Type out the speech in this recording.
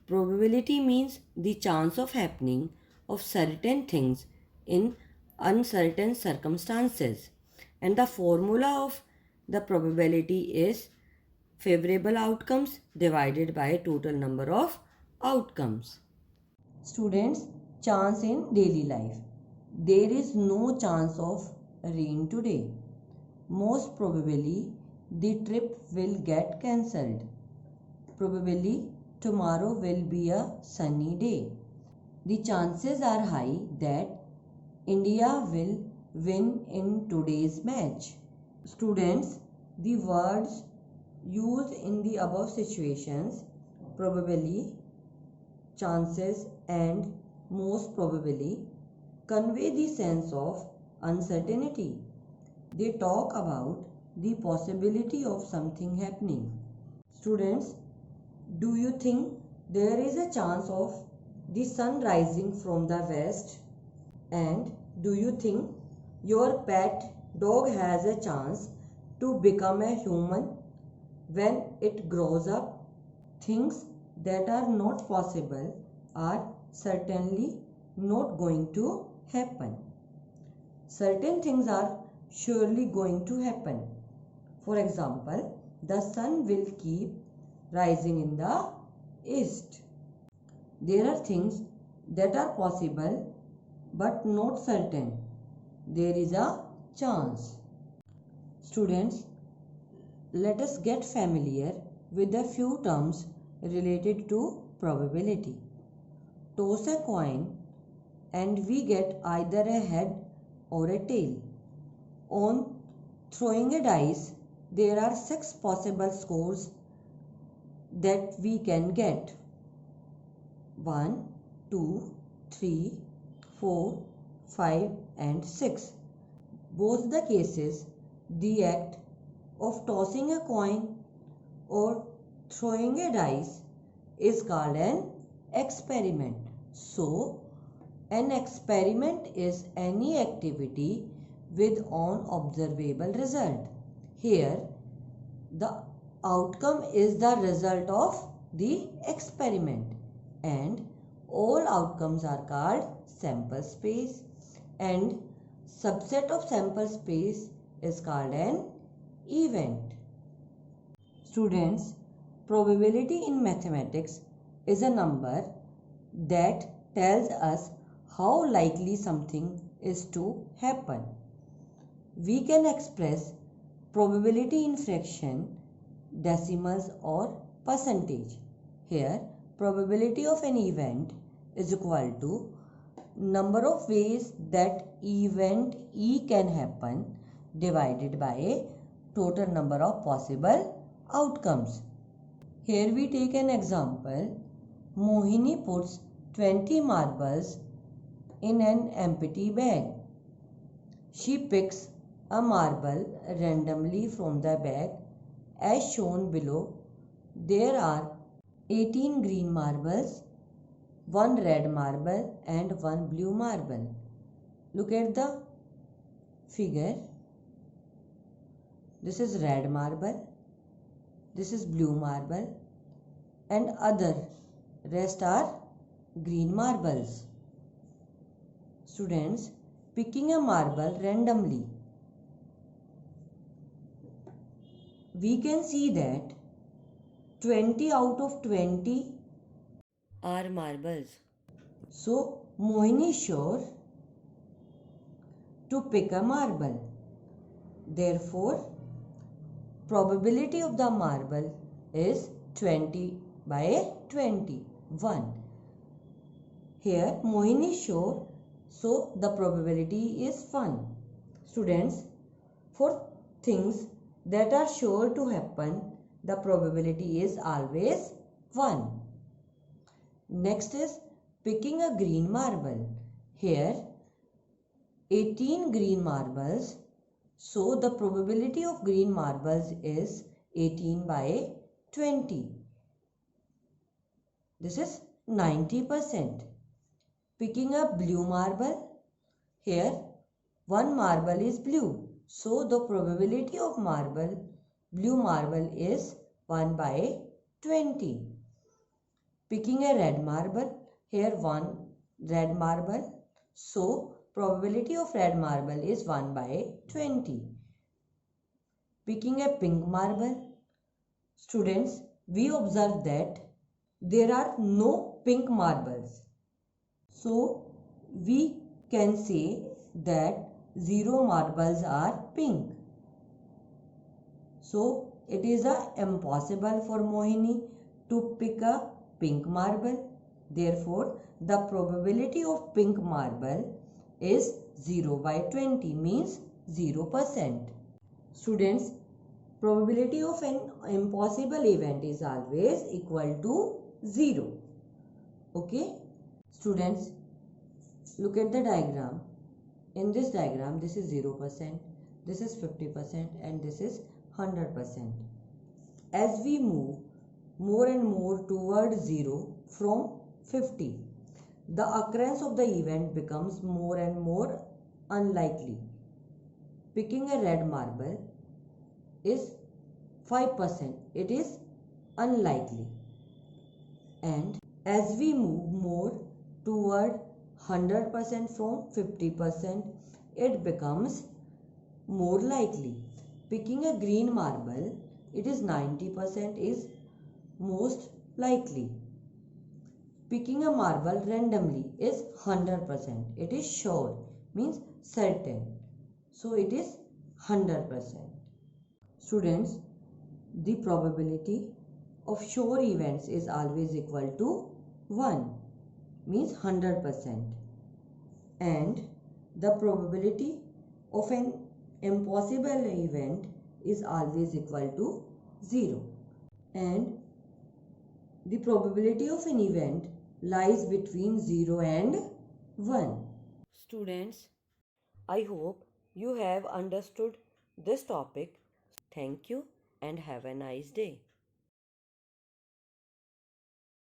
Probability means the chance of happening of certain things in uncertain circumstances. And the formula of the probability is favorable outcomes divided by total number of outcomes. Students, chance in daily life. There is no chance of rain today. Most probably the trip will get cancelled. Probably tomorrow will be a sunny day. The chances are high that India will win in today's match. Students, the words used in the above situations, probably, chances, and most probably, convey the sense of uncertainty. They talk about the possibility of something happening. Students, do you think there is a chance of the sun rising from the west? And do you think your pet dog has a chance to become a human when it grows up? Things that are not possible are certainly not going to happen. Certain things are surely going to happen. For example, the sun will keep rising in the east. There are things that are possible but not certain. There is a chance. Students, let us get familiar with a few terms related to probability. Toss a coin and we get either a head or a tail. On throwing a dice, there are 6 possible scores that we can get. 1, 2, 3, 4, 5 and 6. Both the cases, the act of tossing a coin or throwing a dice is called an experiment. So, an experiment is any activity with an observable result. Here, the outcome is the result of the experiment, and all outcomes are called sample space, and subset of sample space is called an event. Students, probability in mathematics is a number that tells us how likely something is to happen. We can express probability in fraction, decimals or percentage. Here, probability of an event is equal to number of ways that event E can happen divided by total number of possible outcomes. Here we take an example. Mohini puts 20 marbles in an empty bag. She picks a marble randomly from the bag as shown below. There are 18 green marbles, 1 red marble and 1 blue marble. Look at the figure. This is red marble, this is blue marble and other rest are green marbles. Students, picking a marble randomly, we can see that 20 out of 20 are marbles. So, Mohini is sure to pick a marble. Therefore, probability of the marble is 20 by 21. Here, Mohini is sure, so the probability is 1. Students, for things that are sure to happen, the probability is always 1. Next is picking a green marble. Here 18 green marbles, so the probability of green marbles is 18 by 20. This is 90%. Picking a blue marble, here one marble is blue, so the probability of blue marble is 1 by 20. Picking a red marble, here 1 red marble, so probability of red marble is 1 by 20. Picking a pink marble, students, we observe that there are no pink marbles. So we can say that 0 marbles are pink. So it is impossible for Mohini to pick a pink marble. Therefore, the probability of pink marble is 0 by 20, means 0%. Students, probability of an impossible event is always equal to 0. Okay? Students, look at the diagram. In this diagram, this is 0%, this is 50%, and this is 100%. As we move more and more towards 0 from 50, the occurrence of the event becomes more and more unlikely. Picking a red marble is 5%. It is unlikely. And as we move more toward 100% from 50%, it becomes more likely. Picking a green marble, it is 90% is most likely. Picking a marble randomly is 100%. It is sure, means certain. So it is 100%. Students, the probability of sure events is always equal to 1, means 100%. And the probability of an impossible event is always equal to 0. And the probability of an event lies between 0 and 1. Students, I hope you have understood this topic. Thank you and have a nice day.